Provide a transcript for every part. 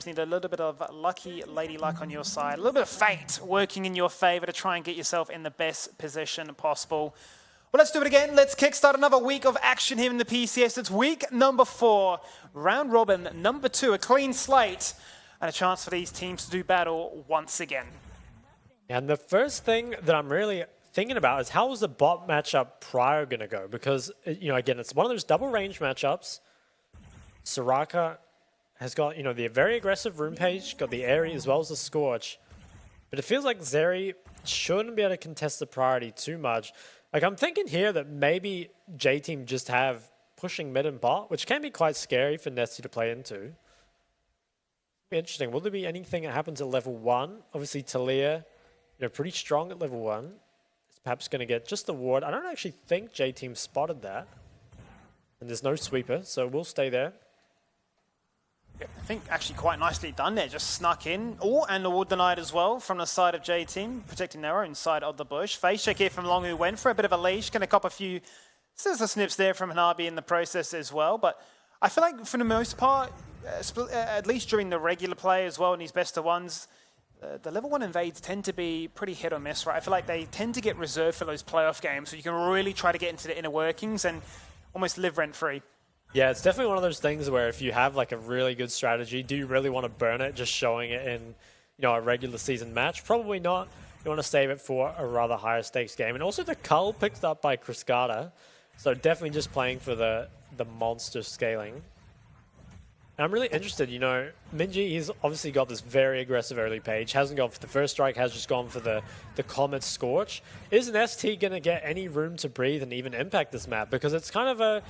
Just need a little bit of lucky lady luck on your side, a little bit of fate working in your favor to try and get yourself in the best position possible. Well, let's do it again. Let's kickstart another week of action here in the PCS. It's week number 4, round robin number 2, a clean slate, and a chance for these teams to do battle once again. And the first thing that I'm really thinking about is how was the bot matchup prior going to go? Because, again, it's one of those double range matchups. Soraka has got, the very aggressive rune page, got the Aerie as well as the Scorch. But it feels like Zeri shouldn't be able to contest the priority too much. Like, I'm thinking here that maybe J-Team just have pushing mid and bot, which can be quite scary for Nesty to play into. Be interesting. Will there be anything that happens at level 1? Obviously, Talia, pretty strong at level 1. Is perhaps going to get just the ward. I don't actually think J-Team spotted that. And there's no sweeper, so we'll stay there. I think actually quite nicely done there, just snuck in. Oh, and the ward denied as well from the side of J-Team, protecting their own side of the bush. Face check here from Long, who went for a bit of a leash, going to cop a few scissor snips there from Hanabi in the process as well. But I feel like for the most part, at least during the regular play as well in these best of ones, the level 1 invades tend to be pretty hit or miss, right? I feel like they tend to get reserved for those playoff games, so you can really try to get into the inner workings and almost live rent-free. Yeah, it's definitely one of those things where if you have like a really good strategy, do you really want to burn it just showing it in, a regular season match? Probably not. You want to save it for a rather higher stakes game. And also the cull picked up by Kriskata. So definitely just playing for the monster scaling. And I'm really interested, Minji, he's obviously got this very aggressive early page. Hasn't gone for the first strike, has just gone for the Comet Scorch. Is an ST going to get any room to breathe and even impact this map? Because it's kind of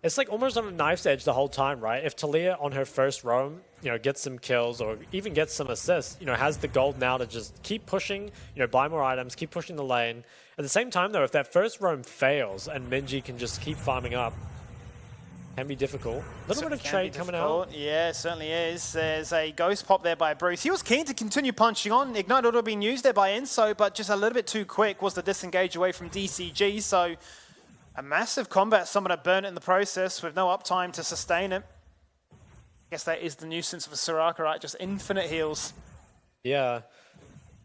it's like almost on a knife's edge the whole time, right? If Talia on her first roam, gets some kills or even gets some assists, has the gold now to just keep pushing, buy more items, keep pushing the lane. At the same time, though, if that first roam fails and Minji can just keep farming up, can be difficult. A little bit of trade coming out. Yeah, it certainly is. There's a ghost pop there by Bruce. He was keen to continue punching on. Ignite auto being used there by Enso, but just a little bit too quick was the disengage away from DCG. So a massive combat, someone that burned it in the process with no uptime to sustain it. I guess that is the nuisance of a Soraka, right? Just infinite heals. Yeah.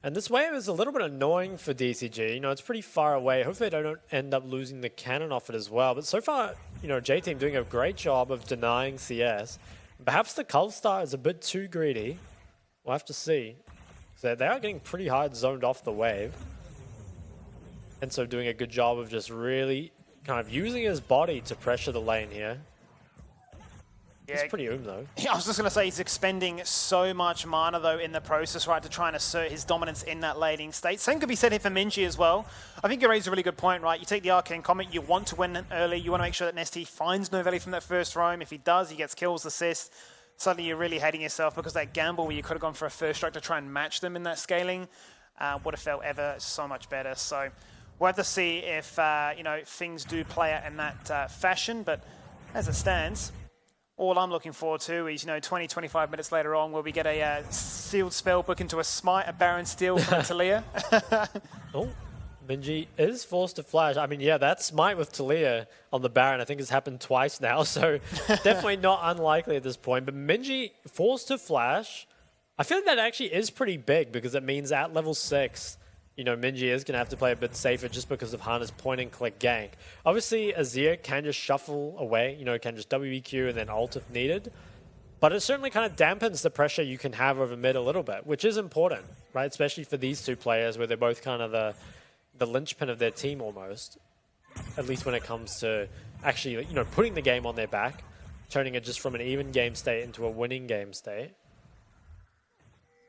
And this wave is a little bit annoying for DCG. It's pretty far away. Hopefully they don't end up losing the cannon off it as well. But so far, J-Team doing a great job of denying CS. Perhaps the Cull Star is a bit too greedy. We'll have to see. So they are getting pretty hard zoned off the wave. And so doing a good job of just really kind of using his body to pressure the lane here. Yeah, he's pretty though. I was just going to say he's expending so much mana though in the process, right, to try and assert his dominance in that laning state. Same could be said here for Minji as well. I think you raised a really good point, right? You take the Arcane Comet, you want to win early, you want to make sure that Nesty finds Novelli from that first roam. If he does, he gets kills, assists. Suddenly you're really hating yourself because that gamble where you could have gone for a first strike to try and match them in that scaling would have felt ever so much better. So we'll have to see if things do play out in that fashion, but as it stands, all I'm looking forward to is 20-25 minutes later on where we get a sealed spell book into a smite, a Baron Steel from Talia. Oh, Minji is forced to flash. I mean, yeah, that smite with Talia on the Baron I think has happened twice now, so definitely not unlikely at this point. But Minji forced to flash. I feel like that actually is pretty big because it means at level 6, Minji is going to have to play a bit safer just because of Hana's point and click gank. Obviously, Azir can just shuffle away, can just WEQ and then ult if needed. But it certainly kind of dampens the pressure you can have over mid a little bit, which is important, right? Especially for these two players where they're both kind of the linchpin of their team almost. At least when it comes to actually, putting the game on their back, turning it just from an even game state into a winning game state.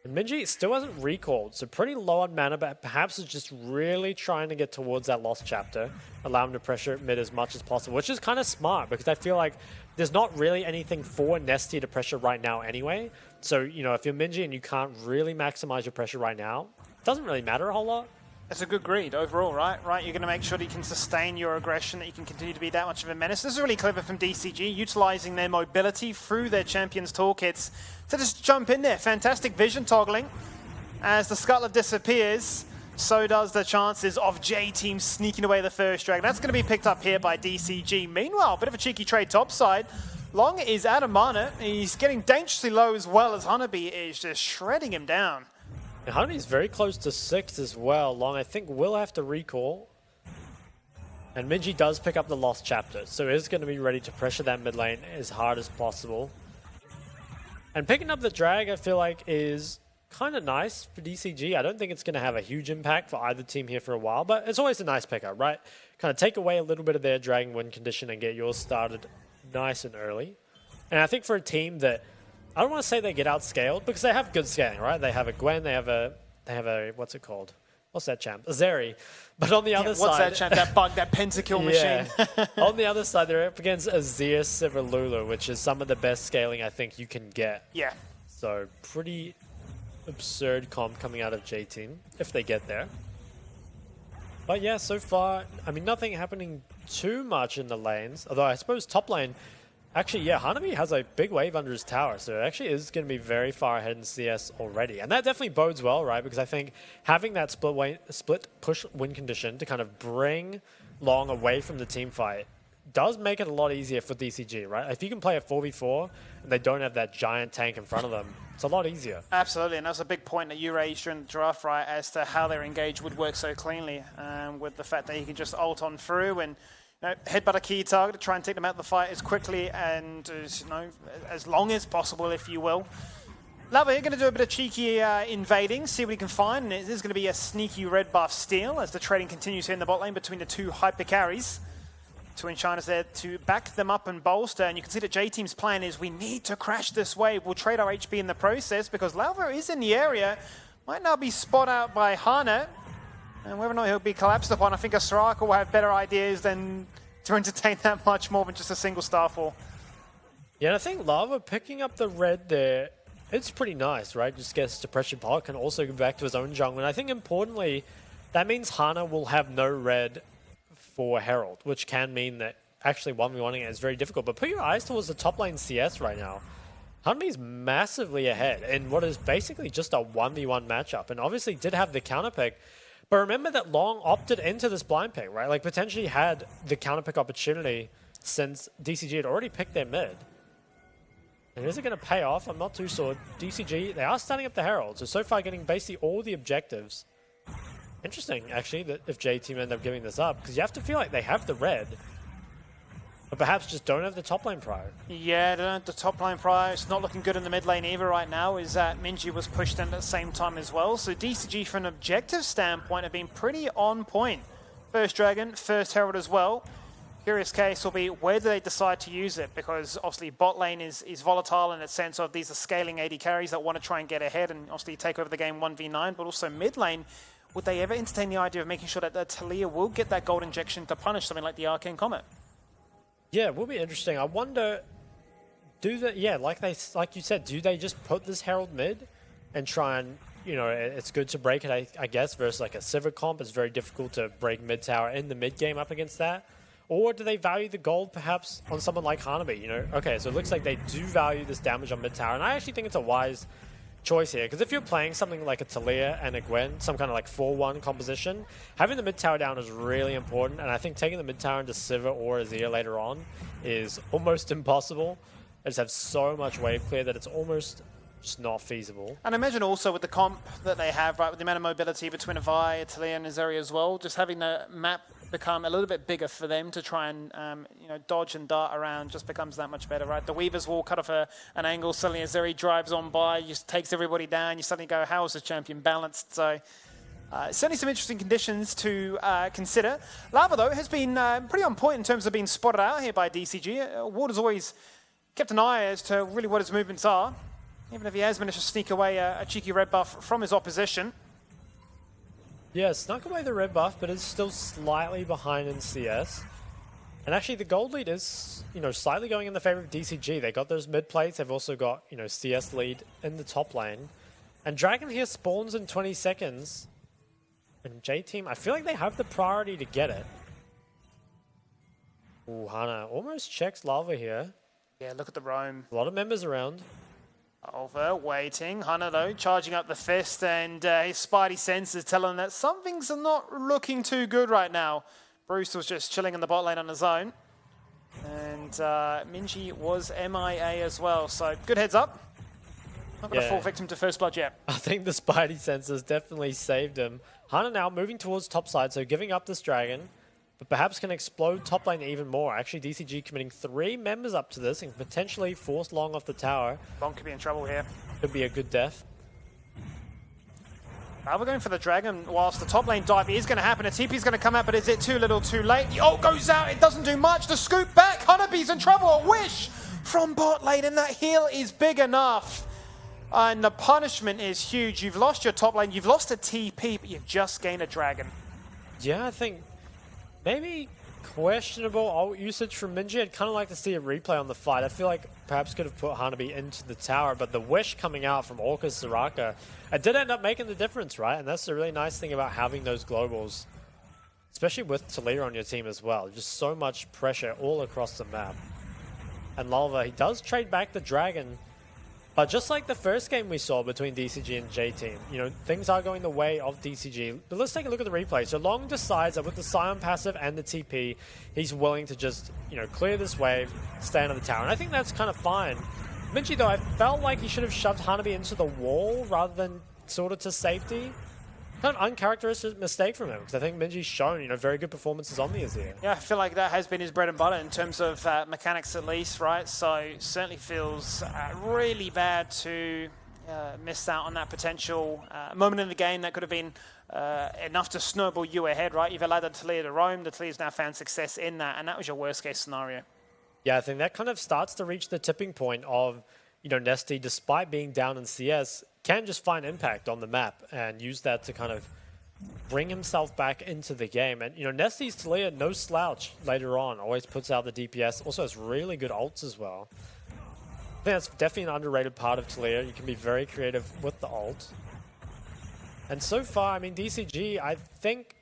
And Minji still hasn't recalled, so pretty low on mana, but perhaps is just really trying to get towards that lost chapter, allow him to pressure mid as much as possible, which is kind of smart because I feel like there's not really anything for Nesty to pressure right now anyway. So, if you're Minji and you can't really maximize your pressure right now, it doesn't really matter a whole lot. It's a good greed overall, right? You're going to make sure that you can sustain your aggression, that you can continue to be that much of a menace. This is really clever from DCG, utilizing their mobility through their champions' toolkits to just jump in there. Fantastic vision toggling. As the Scuttler disappears, so does the chances of J-Team sneaking away the first drag. That's going to be picked up here by DCG. Meanwhile, a bit of a cheeky trade topside. Long is out of mana. He's getting dangerously low as well as Hanabi is just shredding him down. And Hanabi's very close to 6 as well. Long, I think, will have to recall. And Minji does pick up the lost chapter, so is going to be ready to pressure that mid lane as hard as possible. And picking up the drag, I feel like, is kind of nice for DCG. I don't think it's going to have a huge impact for either team here for a while, but it's always a nice pickup, right? Kind of take away a little bit of their dragging win condition and get yours started nice and early. And I think for a team that, I don't want to say they get outscaled, because they have good scaling, right? They have a Gwen, they have a what's it called? What's that champ? A Zeri. But on the other side... What's that champ? That bug, that pentakill machine. On the other side, they're up against a Zeus Lulu, which is some of the best scaling I think you can get. Yeah. So pretty absurd comp coming out of J-Team, if they get there. But yeah, so far, I mean, nothing happening too much in the lanes. Although I suppose top lane... Actually, yeah, Hanabi has a big wave under his tower, so it actually is going to be very far ahead in CS already. And that definitely bodes well, right? Because I think having that split push win condition to kind of bring Long away from the team fight does make it a lot easier for DCG, right? If you can play a 4v4 and they don't have that giant tank in front of them, it's a lot easier. Absolutely, and that's a big point that you raised during the draft, right, as to how their engage would work so cleanly with the fact that you can just ult on through and headbutt a key target to try and take them out of the fight as quickly and as long as possible, if you will. Lava, you're going to do a bit of cheeky invading, see what he can find, and it is going to be a sneaky red buff steal as the trading continues here in the bot lane between the two hyper carries. Twin China's there to back them up and bolster, and you can see that J-Team's plan is we need to crash this wave. We'll trade our HP in the process because Lava is in the area, might now be spot out by Hana. And whether or not he'll be collapsed upon, I think a Soraka will have better ideas than to entertain that much more than just a single Starfall. Yeah, and I think Lava picking up the red there, it's pretty nice, right? Just gets to pressure pot, can also go back to his own jungle. And I think importantly, that means Hana will have no red for Herald, which can mean that actually 1v1ing it is very difficult. But put your eyes towards the top lane CS right now. Hanabi's massively ahead in what is basically just a 1v1 matchup. And obviously did have the counter pick. But remember that Long opted into this blind pick, right? Like potentially had the counter pick opportunity since DCG had already picked their mid. And is it going to pay off? I'm not too sure. DCG, they are starting up the Herald. So far getting basically all the objectives. Interesting, actually, that if J-Team end up giving this up, because you have to feel like they have the red, but perhaps just don't have the top lane prior. Yeah, they don't have the top lane prior. It's not looking good in the mid lane either right now, is that Minji was pushed in at the same time as well. So DCG, from an objective standpoint, have been pretty on point. First Dragon, first Herald as well. Curious case will be where do they decide to use it, because obviously bot lane is volatile in the sense of these are scaling AD carries that want to try and get ahead and obviously take over the game 1v9, but also mid lane, would they ever entertain the idea of making sure that Talia will get that gold injection to punish something like the Arcane Comet? Yeah, it will be interesting. I wonder, like you said, do they just put this Herald mid and try and, it's good to break it, I guess, versus like a Sivir comp. It's very difficult to break mid tower in the mid game up against that. Or do they value the gold perhaps on someone like Hanabi? Okay, so it looks like they do value this damage on mid tower, and I actually think it's a wise choice here, because if you're playing something like a Talia and a Gwen, some kind of like 4-1 composition, having the mid tower down is really important, and I think taking the mid tower into Sivir or Azir later on is almost impossible. They just have so much wave clear that it's almost just not feasible. And I imagine also with the comp that they have, right, with the amount of mobility between Avai, Talia and Azeri as well, just having the map become a little bit bigger for them to try and dodge and dart around just becomes that much better, right? The Weaver's Wall cut off an angle, suddenly Azeri drives on by, just takes everybody down, you suddenly go, how is this champion balanced? So certainly some interesting conditions to consider. Lava, though, has been pretty on point in terms of being spotted out here by DCG. Ward has always kept an eye as to really what his movements are, even if he has managed to sneak away a cheeky red buff from his opposition. Yeah, snuck away the red buff, but is still slightly behind in CS. And actually, the gold lead is, slightly going in the favor of DCG. They got those mid plates. They've also got, CS lead in the top lane. And Dragon here spawns in 20 seconds. And J-Team, I feel like they have the priority to get it. Ooh, Hana almost checks Lava here. Yeah, look at the roam. A lot of members around. Over, waiting. Hana, though, charging up the fist, and his spidey senses telling him that some things are not looking too good right now. Bruce was just chilling in the bot lane on his own. And and Minji was MIA as well. So good heads up. Not going to fall victim to first blood yet. I think the Spidey sensors definitely saved him. Hana now moving towards top side, so giving up this dragon, but perhaps can explode top lane even more. Actually, DCG committing 3 members up to this and potentially force Long off the tower. Long could be in trouble here. Could be a good death. Now we're going for the dragon whilst the top lane dive is going to happen. A TP's going to come out, but is it too little too late? The ult goes out, it doesn't do much. The scoop back, Hanabi's in trouble. A wish from bot lane, and that heal is big enough. And the punishment is huge. You've lost your top lane, you've lost a TP, but you've just gained a dragon. Yeah, I think maybe questionable ult usage from Minji. I'd kind of like to see a replay on the fight. I feel like perhaps could have put Hanabi into the tower, but the wish coming out from Orca's Soraka, it did end up making the difference, right? And that's the really nice thing about having those globals, especially with Talia on your team as well. Just so much pressure all across the map. And Lalva, he does trade back the dragon, but just like the first game we saw between DCG and J-Team, you know, things are going the way of DCG. But let's take a look at the replay. So Long decides that with the Scion passive and the TP, he's willing to just, you know, clear this wave, stay under the tower. And I think that's kind of fine. Minji, though, I felt like he should have shoved Hanabi into the wall rather than sort of to safety. Kind of uncharacteristic mistake from him, because I think Minji's shown, you know, very good performances on the Azir. Yeah, I feel like that has been his bread and butter in terms of mechanics at least, right? So certainly feels really bad to miss out on that potential moment in the game that could have been enough to snowball you ahead, right? You've allowed the Talia to roam, the Talia's now found success in that, and that was your worst case scenario. Yeah, I think that kind of starts to reach the tipping point of, you know, Nesty, despite being down in CS, can just find impact on the map and use that to kind of bring himself back into the game. And, you know, Nesty's Talia, no slouch later on, always puts out the DPS, also has really good ults as well. I think that's definitely an underrated part of Talia. You can be very creative with the ult. And so far, I mean, DCG, I think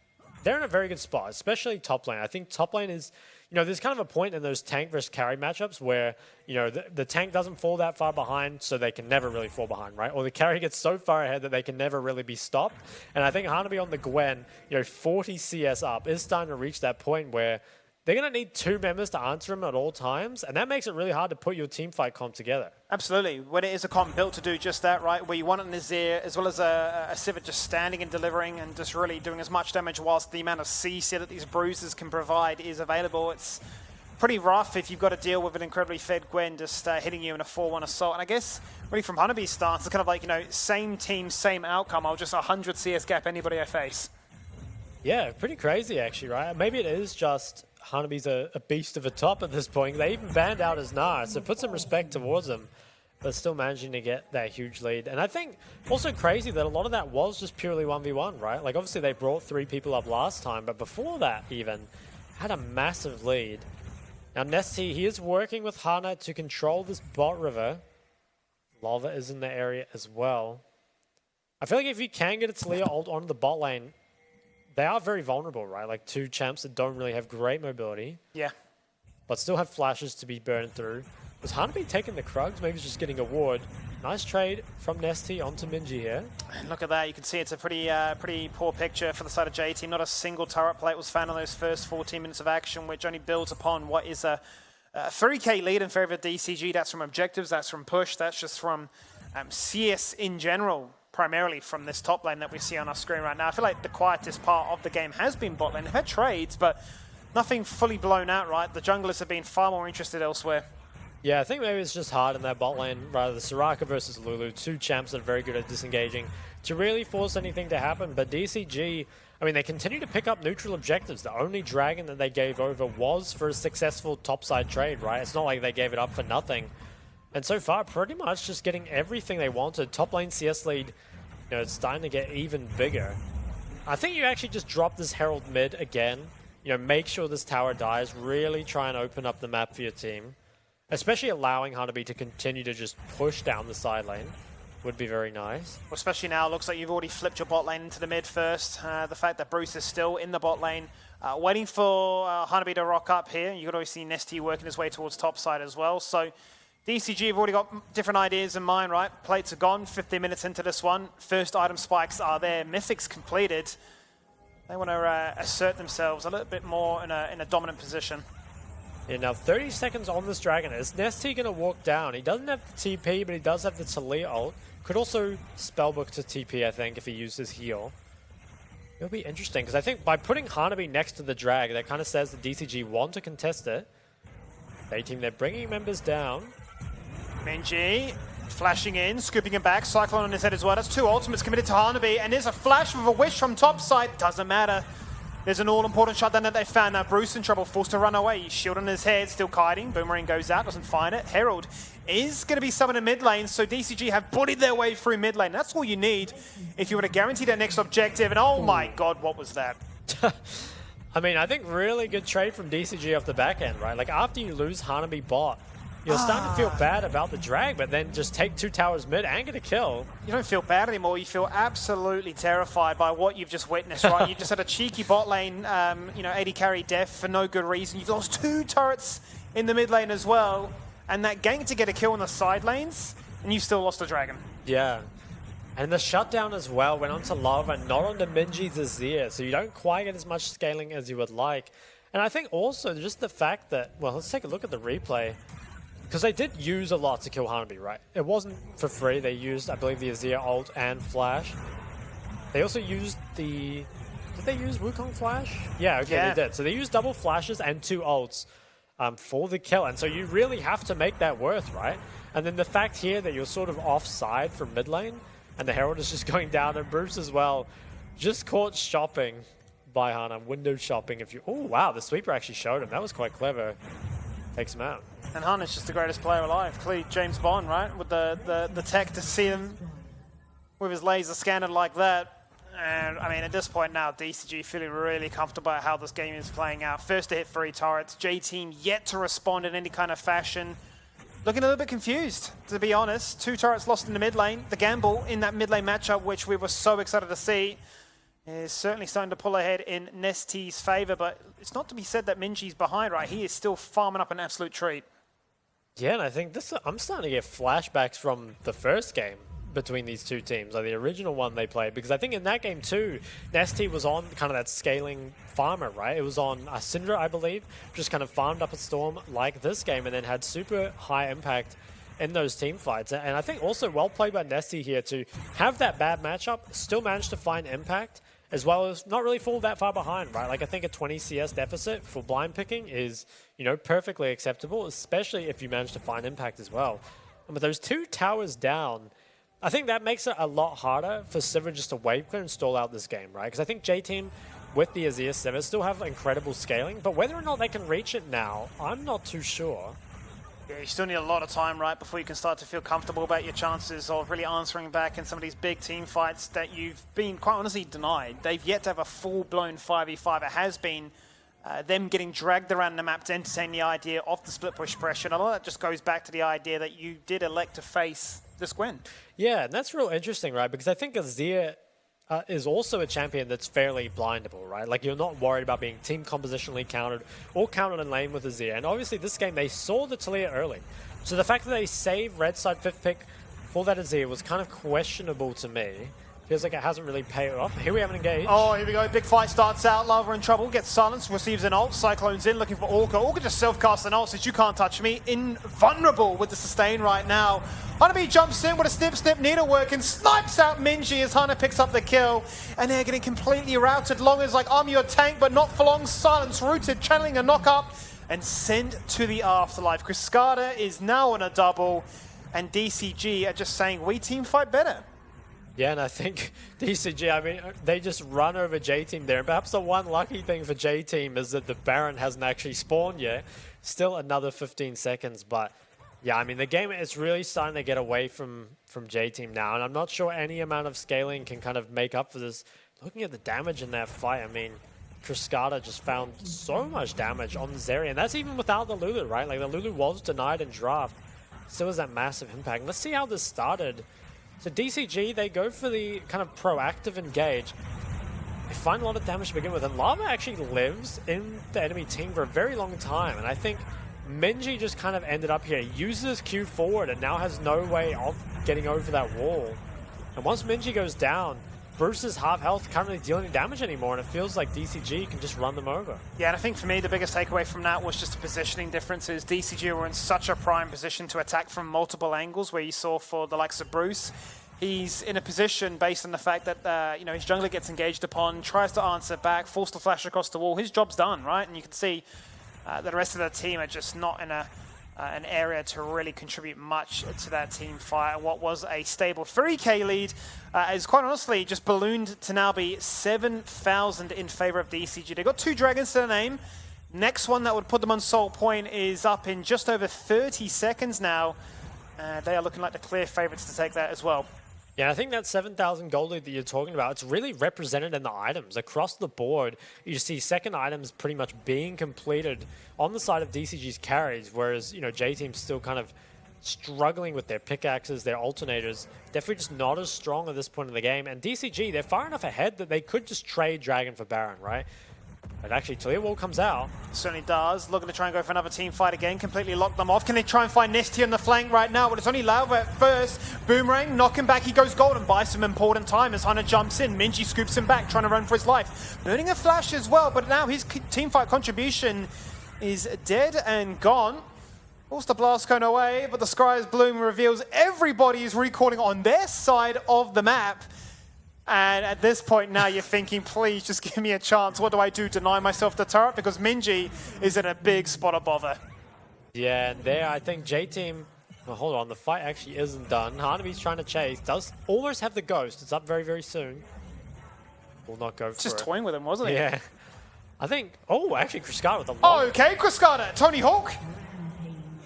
they're in a very good spot, especially top lane. I think top lane is, you know, there's kind of a point in those tank versus carry matchups where, you know, the tank doesn't fall that far behind, so they can never really fall behind, right? Or the carry gets so far ahead that they can never really be stopped. And I think Hanabi on the Gwen, you know, 40 CS up is starting to reach that point where they're going to need 2 members to answer him at all times, and that makes it really hard to put your team fight comp together. Absolutely. When it is a comp built to do just that, right, where you want an Azir as well as a Sivir just standing and delivering and just really doing as much damage whilst the amount of CC that these bruises can provide is available. It's pretty rough if you've got to deal with an incredibly fed Gwen just hitting you in a 4-1 assault. And I guess really from Hanabi's stance, it's kind of like, you know, same team, same outcome. I'll just 100 CS gap anybody I face. Yeah, pretty crazy actually, right? Maybe it is just Hanabi's a beast of a top at this point. They even banned out his Gnar, so put some respect towards him, but still managing to get that huge lead. And I think also crazy that a lot of that was just purely 1v1, right? Like obviously they brought 3 people up last time, but before that even, had a massive lead. Now Nesty, he is working with Hana to control this bot river. Lava is in the area as well. I feel like if you can get a Talia ult onto the bot lane, they are very vulnerable, right? Like 2 champs that don't really have great mobility. Yeah. But still have flashes to be burned through. Was Hanabi taking the Krugs? Maybe he's just getting a ward. Nice trade from Nesty onto Minji here. And look at that. You can see it's a pretty poor picture for the side of J-Team. Not a single turret plate was found on those first 14 minutes of action, which only builds upon what is a 3k lead in favor of DCG. That's from objectives, that's from push, that's just from CS in general. Primarily from this top lane that we see on our screen right now. I feel like the quietest part of the game has been bot lane. They've had trades, but nothing fully blown out, right? The junglers have been far more interested elsewhere. Yeah, I think maybe it's just hard in that bot lane, rather the Soraka versus Lulu, 2 champs that are very good at disengaging, to really force anything to happen. But DCG, I mean, they continue to pick up neutral objectives. The only dragon that they gave over was for a successful topside trade, right? It's not like they gave it up for nothing. And so far, pretty much just getting everything they wanted. Top lane CS lead, you know, it's starting to get even bigger. I think you actually just drop this Herald mid again. You know, make sure this tower dies. Really try and open up the map for your team. Especially allowing Hanabi to continue to just push down the side lane would be very nice. Well, especially now, it looks like you've already flipped your bot lane into the mid first. The fact that Bruce is still in the bot lane, waiting for Hanabi to rock up here. You could always see Nesty working his way towards top side as well. So DCG have already got different ideas in mind, right? Plates are gone, 15 minutes into this one. First item spikes are there, mythics completed. They want to assert themselves a little bit more in a dominant position. Yeah, now 30 seconds on this Dragon. Is Nesty going to walk down? He doesn't have the TP, but he does have the Talia ult. Could also Spellbook to TP, I think, if he uses heal. It'll be interesting, because I think by putting Hanabi next to the Drag, that kind of says that DCG want to contest it. They team, they're bringing members down. Minji flashing in, scooping him back, Cyclone on his head as well. That's 2 ultimates committed to Hanabi, and there's a flash with a wish from top side. Doesn't matter. There's an all-important shutdown that they found. Now Bruce in trouble, forced to run away. He's shield on his head, still kiting. Boomerang goes out, doesn't find it. Herald is going to be summoned in mid lane, so DCG have bullied their way through mid lane. That's all you need if you want to guarantee their next objective. And oh my god, what was that? I mean, I think really good trade from DCG off the back end, right? Like, after you lose Hanabi bot, you're starting to feel bad about the drag, but then just take 2 towers mid and get a kill. You don't feel bad anymore. You feel absolutely terrified by what you've just witnessed, right? You just had a cheeky bot lane, you know, 80 carry death for no good reason. You've lost 2 turrets in the mid lane as well. And that gank to get a kill in the side lanes, and you still lost the dragon. Yeah. And the shutdown as well went onto Lava, not onto Minji's Azir, so you don't quite get as much scaling as you would like. And I think also just the fact that, well, let's take a look at the replay. Because they did use a lot to kill Hanabi, right? It wasn't for free. They used, I believe, the Azir ult and flash. They also used the... Did they use Wukong flash? Yeah, okay, yeah. They did. So they used double flashes and 2 ults for the kill. And so you really have to make that worth, right? And then the fact here that you're sort of offside from mid lane, and the Herald is just going down, and Bruce as well, just caught shopping by Hana, window shopping. If you, oh wow, the sweeper actually showed him. That was quite clever. Takes him out. And Hana's just the greatest player alive. Clearly James Bond, right? With the tech to see him with his laser scanner like that. And I mean, at this point now, DCG feeling really comfortable about how this game is playing out. First to hit 3 turrets. J-Team yet to respond in any kind of fashion. Looking a little bit confused, to be honest. 2 turrets lost in the mid lane. The gamble in that mid lane matchup, which we were so excited to see, is certainly starting to pull ahead in Nesty's favor. But it's not to be said that Minji's behind, right? He is still farming up an absolute treat. Yeah, and I think this, I'm starting to get flashbacks from the first game between these 2 teams, like the original one they played, because I think in that game too, Nesty was on kind of that scaling farmer, right? It was on Syndra, I believe, just kind of farmed up a storm like this game and then had super high impact in those team fights. And I think also well played by Nesty here to have that bad matchup, still manage to find impact, as well as not really fall that far behind, right? Like I think a 20 CS deficit for blind picking is, you know, perfectly acceptable, especially if you manage to find impact as well. And with those 2 towers down, I think that makes it a lot harder for Sivir just to wave clear and stall out this game, right? Because I think J-Team with the Azir Sivir still have incredible scaling, but whether or not they can reach it now, I'm not too sure. Yeah, you still need a lot of time, right, before you can start to feel comfortable about your chances of really answering back in some of these big team fights that you've been quite honestly denied. They've yet to have a full-blown 5v5. It has been them getting dragged around the map to entertain the idea of the split push pressure. And a lot of that just goes back to the idea that you did elect to face this Gwen. Yeah, and that's real interesting, right? Because I think Azir is also a champion that's fairly blindable, right? Like, you're not worried about being team compositionally countered or countered in lane with Azir. And obviously, this game, they saw the Talia early. So the fact that they saved red side 5th pick for that Azir was kind of questionable to me. Feels like it hasn't really paid off. Here we have an engage. Oh, here we go. Big fight starts out. Lava in trouble. Gets silenced. Receives an ult. Cyclone's in looking for Orca. Orca just self-casts an ult. Says, you can't touch me. Invulnerable with the sustain right now. Hanabi jumps in with a snip needlework and snipes out Minji as Hana picks up the kill. And they're getting completely routed. Long as like, I'm your tank, but not for long. Silence rooted, channeling a knock-up and sent to the afterlife. Cascada is now on a double. And DCG are just saying, we team fight better. Yeah, and I think DCG, I mean, they just run over J-Team there. And perhaps the one lucky thing for J-Team is that the Baron hasn't actually spawned yet. Still another 15 seconds, but yeah, I mean, the game is really starting to get away from J-Team now, and I'm not sure any amount of scaling can kind of make up for this. Looking at the damage in that fight, I mean, Cascada just found so much damage on Zeri, and that's even without the Lulu, right? Like, the Lulu was denied in draft. Still has that massive impact. Let's see how this started. So DCG, they go for the kind of proactive engage. They find a lot of damage to begin with, and Lava actually lives in the enemy team for a very long time, and I think Minji just kind of ended up here. He uses Q forward and now has no way of getting over that wall. And once Minji goes down, Bruce is half health, can't really deal any damage anymore, and it feels like DCG can just run them over. Yeah, and I think for me, the biggest takeaway from that was just the positioning differences. DCG were in such a prime position to attack from multiple angles, where you saw for the likes of Bruce, he's in a position based on the fact that his jungler gets engaged upon, tries to answer back, forced to flash across the wall. His job's done, right? And you can see that the rest of the team are just not in an area to really contribute much to that team fight. And what was a stable 3K lead is quite honestly just ballooned to now be 7,000 in favor of DCG. They've got 2 dragons to their name. Next one that would put them on Salt Point is up in just over 30 seconds now. They are looking like the clear favorites to take that as well. Yeah, I think that 7,000 gold lead that you're talking about, it's really represented in the items. Across the board, you see second items pretty much being completed on the side of DCG's carries, whereas, J-Team's still kind of struggling with their pickaxes, their alternators. Definitely just not as strong at this point in the game. And DCG, they're far enough ahead that they could just trade Dragon for Baron, right? But actually, Talia Wall comes out. Certainly does. Looking to try and go for another team fight again. Completely lock them off. Can they try and find Nesty on the flank right now? But it's only Lava at first. Boomerang, knock him back. He goes gold and buys some important time as Hunter jumps in. Minji scoops him back, trying to run for his life. Burning a flash as well, but now his team fight contribution is dead and gone. Forced the blast cone away, but the Sky's Bloom reveals everybody is recalling on their side of the map. And at this point now you're thinking, please just give me a chance. What do I do? Deny myself the turret? Because Minji is in a big spot of bother. Yeah, and there I think J-Team... Well, hold on, the fight actually isn't done. Hanabi's trying to chase. Does almost have the ghost. It's up very, very soon. Will not go for it. Just toying with him, wasn't he? Yeah. I think... Oh, actually, Cruscata with the Oh, okay, Cruscata. Tony Hawk.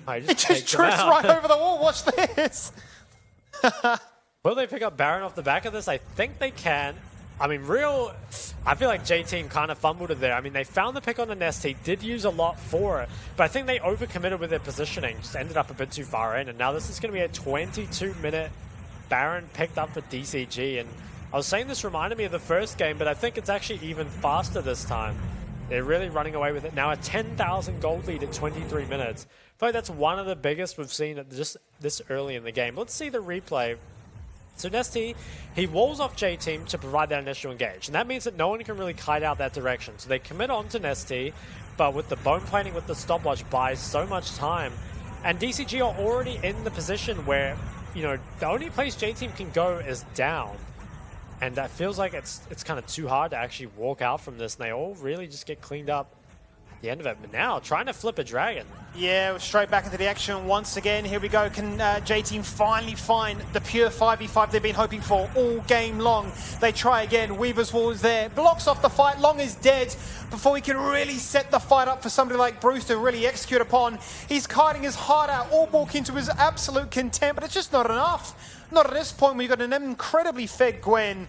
It just drifts right over the wall. Watch this. Will they pick up Baron off the back of this? I think they can. I mean, I feel like J-Team kind of fumbled it there. I mean, they found the pick on the nest. He did use a lot for it, but I think they overcommitted with their positioning. Just ended up a bit too far in, and now this is going to be a 22-minute Baron picked up for DCG. And I was saying this reminded me of the first game, but I think it's actually even faster this time. They're really running away with it. Now a 10,000 gold lead at 23 minutes. I feel like that's one of the biggest we've seen at just this early in the game. Let's see the replay. So Nesty, he walls off J-Team to provide that initial engage, and that means that no one can really kite out that direction. So they commit on to Nesty, but with the bone plating with the stopwatch buys so much time. And DCG are already in the position where, the only place J-Team can go is down. And that feels like it's kind of too hard to actually walk out from this, and they all really just get cleaned up at the end of it. But now, trying to flip a dragon. Yeah, we're straight back into the action once again. Here we go. Can J-Team finally find the pure 5v5 they've been hoping for all game long? They try again. Weaver's Wall is there. Blocks off the fight. Long is dead before he can really set the fight up for somebody like Bruce to really execute upon. He's kiting his heart out, all walk into his absolute content, but it's just not enough. Not at this point when you've got an incredibly fed Gwen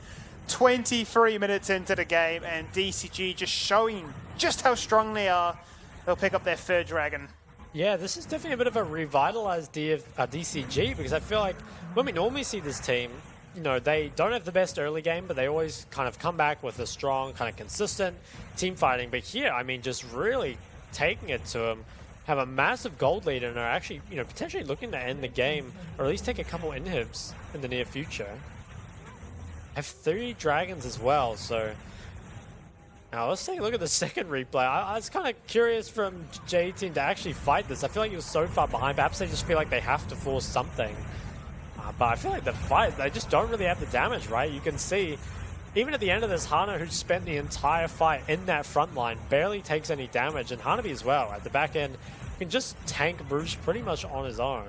23 minutes into the game, and DCG just showing just how strong they are. They'll pick up their third dragon. Yeah, this is definitely a bit of a revitalized DCG, because I feel like when we normally see this team, they don't have the best early game, but they always kind of come back with a strong, kind of consistent team fighting. But here, I mean, just really taking it to them, have a massive gold lead, and are actually, potentially looking to end the game, or at least take a couple inhibs in the near future. Have 3 dragons as well, so... Now, let's take a look at the second replay. I was kind of curious from J-Team to actually fight this. I feel like he was so far behind. Perhaps they just feel like they have to force something. But I feel like the fight, they just don't really have the damage, right? You can see, even at the end of this, Hana, who spent the entire fight in that front line, barely takes any damage. And Hanabi as well, at the back end, can just tank Bruce pretty much on his own.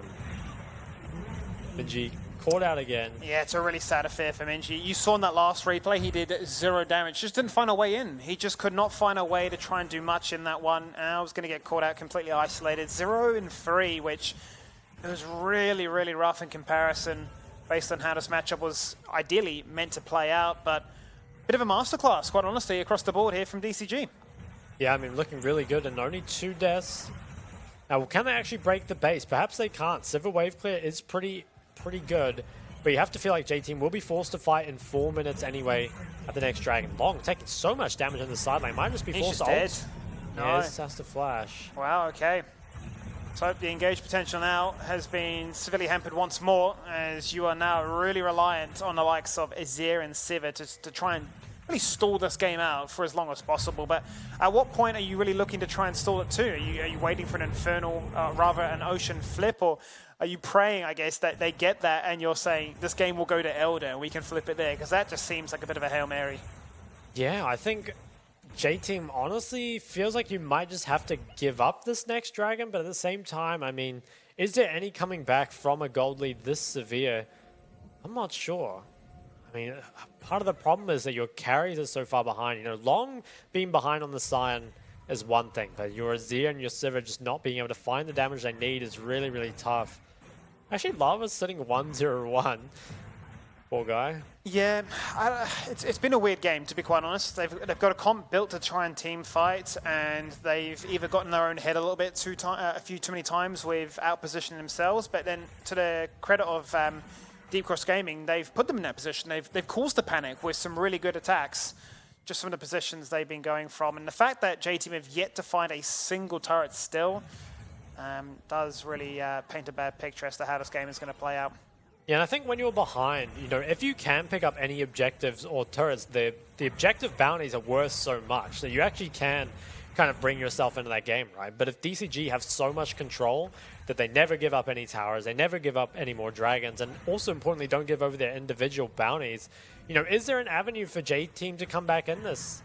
Minji caught out again. Yeah, it's a really sad affair for Minji. You saw in that last replay, he did 0 damage. Just didn't find a way in. He just could not find a way to try and do much in that one. And I was going to get caught out, completely isolated. 0-3, which was really, really rough in comparison based on how this matchup was ideally meant to play out. But a bit of a masterclass, quite honestly, across the board here from DCG. Yeah, I mean, looking really good, and only 2 deaths. Now, can they actually break the base? Perhaps they can't. Civil Wave Clear is pretty good, but you have to feel like J-Team will be forced to fight in 4 minutes anyway at the next dragon. Long, taking so much damage on the sideline. Might just be forced to ult. No. Yeah, this has to flash. Wow, okay. So the engage potential now has been severely hampered once more, as you are now really reliant on the likes of Azir and Sivir to try and really stall this game out for as long as possible. But at what point are you really looking to try and stall it too? Are you waiting for an infernal, rather an ocean flip, or are you praying, I guess, that they get that and you're saying this game will go to Elder and we can flip it there? Because that just seems like a bit of a Hail Mary. Yeah, I think J-Team honestly feels like you might just have to give up this next dragon, but at the same time, I mean, is there any coming back from a gold lead this severe? I'm not sure. I mean, part of the problem is that your carries are so far behind. You know, Long being behind on the Sion is one thing, but your Azir and your Sivir just not being able to find the damage they need is really, really tough. Actually, Lava's sitting 1-0-1. Poor guy. Yeah, it's been a weird game, to be quite honest. They've got a comp built to try and team fight, and they've either gotten their own head a little bit a few too many times with outpositioning themselves, but then to the credit of Deep Cross Gaming, they've put them in that position. They've caused the panic with some really good attacks, just from the positions they've been going from. And the fact that J-Team have yet to find a single turret still does really paint a bad picture as to how this game is going to play out. Yeah, and I think when you're behind, you know, if you can pick up any objectives or turrets, the objective bounties are worth so much that you actually can kind of bring yourself into that game, right? But if DCG have so much control that they never give up any towers, they never give up any more dragons, and also importantly don't give over their individual bounties, you know, is there an avenue for J-Team to come back in this?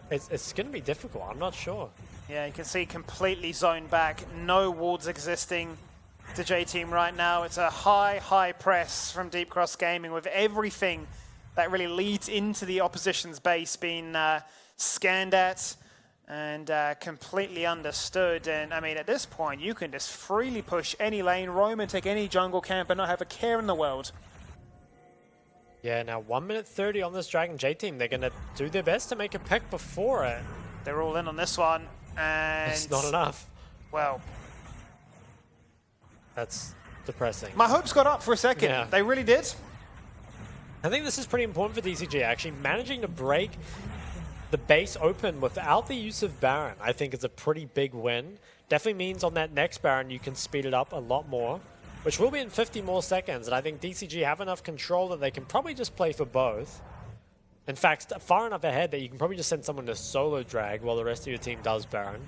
It's going to be difficult, I'm not sure. Yeah, you can see completely zoned back, no wards existing to J-Team right now. It's a high press from Deep Cross Gaming with everything that really leads into the opposition's base being scanned at and completely understood. And I mean, at this point, you can just freely push any lane, roam and take any jungle camp and not have a care in the world. Yeah, now 1 minute 30 on this Dragon J-Team. They're going to do their best to make a pick before it. They're all in on this one. And it's not enough. Well, that's depressing. my hopes got up for a second. Yeah. They really did. I think this is pretty important for DCG, actually. Managing to break the base open without the use of Baron, I think is a pretty big win. Definitely means on that next Baron you can speed it up a lot more, which will be in 50 more seconds. And I think DCG have enough control that they can probably just play for both. In fact, far enough ahead that you can probably just send someone to solo drag while the rest of your team does Baron.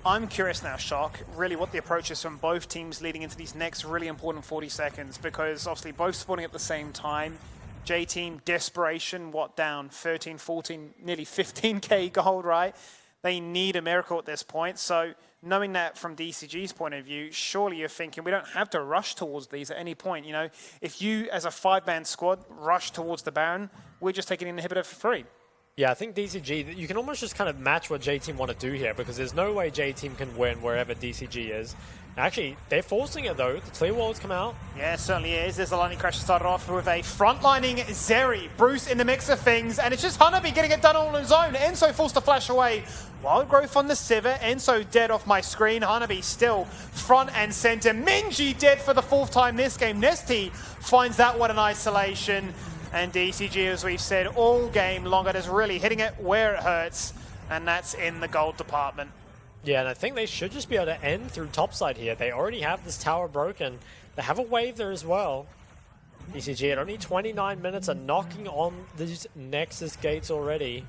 I'm curious now, Shock, really what the approach is from both teams leading into these next really important 40 seconds, because obviously both spawning at the same time. J-Team, desperation, down 13, 14, nearly 15k gold, right? They need a miracle at this point. So knowing that from DCG's point of view, surely you're thinking we don't have to rush towards these at any point. You know, if you as a 5-man squad rush towards the Baron, we're just taking an inhibitor for free. Yeah, I think DCG, you can almost just kind of match what J-Team want to do here, because there's no way J-Team can win wherever DCG is. Actually, they're forcing it though. The clear walls come out. Yeah, it certainly is. There's the lightning crash to start off with a frontlining Zeri. Bruce in the mix of things, and it's just Hanabi getting it done all on his own. Enso forced to flash away. Wild growth on the Sivir. Enso dead off my screen. Hanabi still front and center. Minji dead for the 4th time this game. Nesty finds that one in isolation. And DCG, as we've said, all game longer, is really hitting it where it hurts, and that's in the gold department. Yeah, and I think they should just be able to end through topside here. They already have this tower broken. They have a wave there as well. DCG at only 29 minutes are knocking on these Nexus gates already.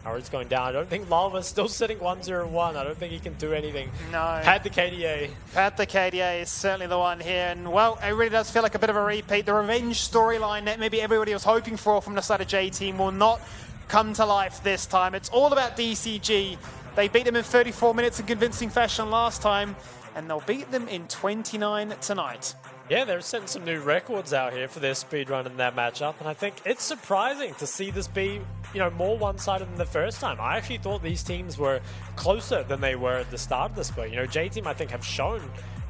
Tower's going down. I don't think Lava's still sitting 1-0-1. I don't think he can do anything. No. Had the KDA. Pat the KDA is certainly the one here, and well, it really does feel like a bit of a repeat. The revenge storyline that maybe everybody was hoping for from the side of J-Team will not come to life this time. It's all about DCG. They beat them in 34 minutes in convincing fashion last time, and they'll beat them in 29 tonight. Yeah, they're setting some new records out here for their speedrun in that matchup, and I think it's surprising to see this be, you know, more one-sided than the first time. I actually thought these teams were closer than they were at the start of the split. You know, J-Team, I think, have shown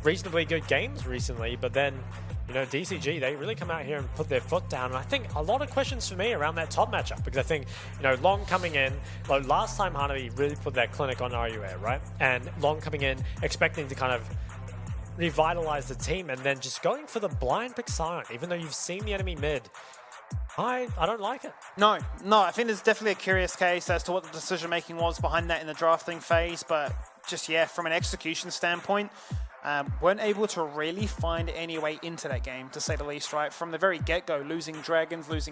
reasonably good games recently, but then, you know, DCG, they really come out here and put their foot down. And I think a lot of questions for me around that top matchup, because I think, you know, Long coming in, like last time Hanabi really put that clinic on RUA, right? And Long coming in, expecting to kind of revitalize the team, and then just going for the blind pick Sion, even though you've seen the enemy mid. I don't like it. No, I think there's definitely a curious case as to what the decision-making was behind that in the drafting phase, but just, yeah, from an execution standpoint, weren't able to really find any way into that game, to say the least, right? From the very get-go, losing dragons, losing